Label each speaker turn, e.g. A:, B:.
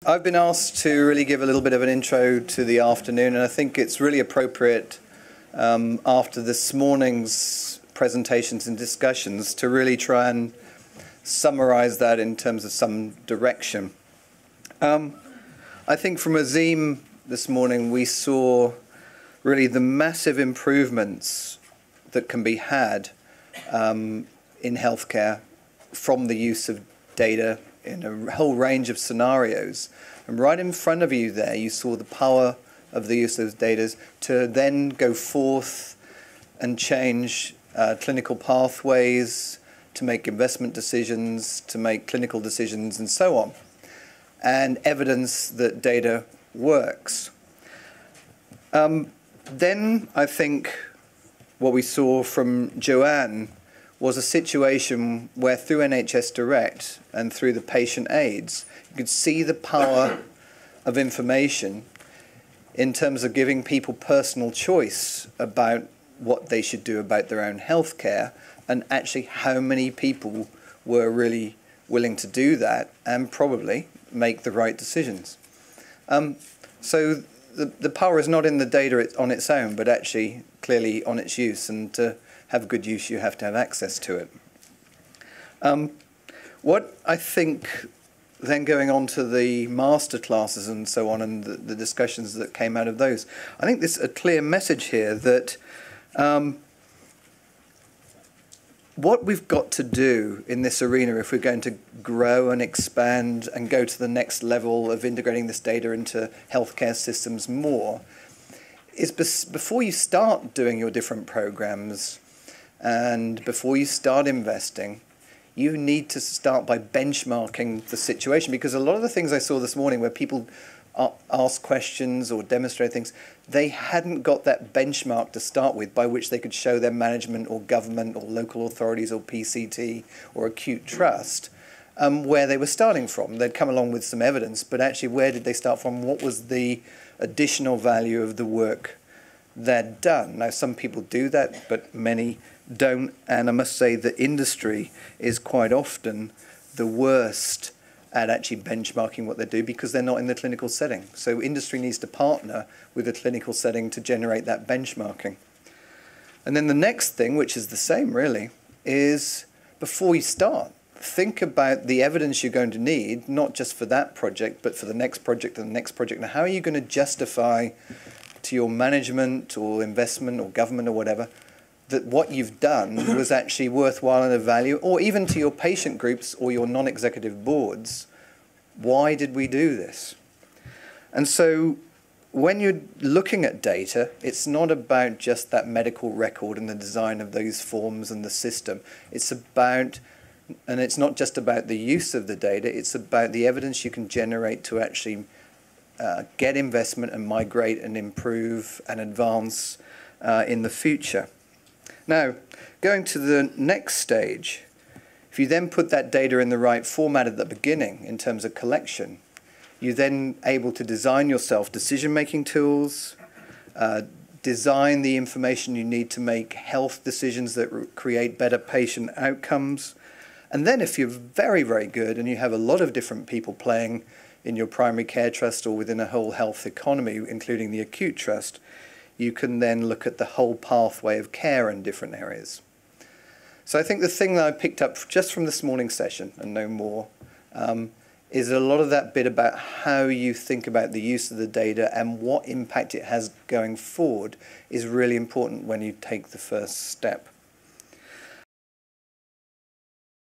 A: I've been asked to really give a little bit of an intro to the afternoon, and I think it's really appropriate after this morning's presentations and discussions to really try and summarize that in terms of some direction. I think from Azim this morning we saw really the massive improvements that can be had in healthcare from the use of data in a whole range of scenarios. And right in front of you there, you saw the power of the use of those data to then go forth and change clinical pathways, to make investment decisions, to make clinical decisions, and so on. And evidence that data works. Then I think what we saw from Joanne was a situation where through NHS Direct and through the patient aids, you could see the power of information in terms of giving people personal choice about what they should do about their own healthcare, and actually how many people were really willing to do that and probably make the right decisions. So the power is not in the data on its own, but actually clearly on its use, and to have good use you have to have access to it. What I think then going on to the master classes and so on, and the discussions that came out of those, I think there's a clear message here that what we've got to do in this arena, if we're going to grow and expand and go to the next level of integrating this data into healthcare systems more, is before you start doing your different programs and before you start investing, you need to start by benchmarking the situation, because a lot of the things I saw this morning where people ask questions or demonstrate things, they hadn't got that benchmark to start with by which they could show their management or government or local authorities or PCT or acute trust where they were starting from. They'd come along with some evidence, but actually where did they start from? What was the additional value of the work they'd done? Now, some people do that, but many don't, and I must say the industry is quite often the worst at actually benchmarking what they do because they're not in the clinical setting. So industry needs to partner with the clinical setting to generate that benchmarking. And then the next thing, which is the same really, is before you start, think about the evidence you're going to need, not just for that project, but for the next project and the next project. Now, how are you going to justify to your management or investment or government or whatever that what you've done was actually worthwhile and of value, or even to your patient groups or your non-executive boards, why did we do this? And so when you're looking at data, it's not about just that medical record and the design of those forms and the system. It's about, and it's not just about the use of the data, it's about the evidence you can generate to actually get investment and migrate and improve and advance in the future. Now, going to the next stage, if you then put that data in the right format at the beginning in terms of collection, you're then able to design yourself decision-making tools, design the information you need to make health decisions that create better patient outcomes. And then if you're very, very good and you have a lot of different people playing in your primary care trust or within a whole health economy, including the acute trust, you can then look at the whole pathway of care in different areas. So I think the thing that I picked up just from this morning's session, and no more, is a lot of that bit about how you think about the use of the data and what impact it has going forward is really important when you take the first step.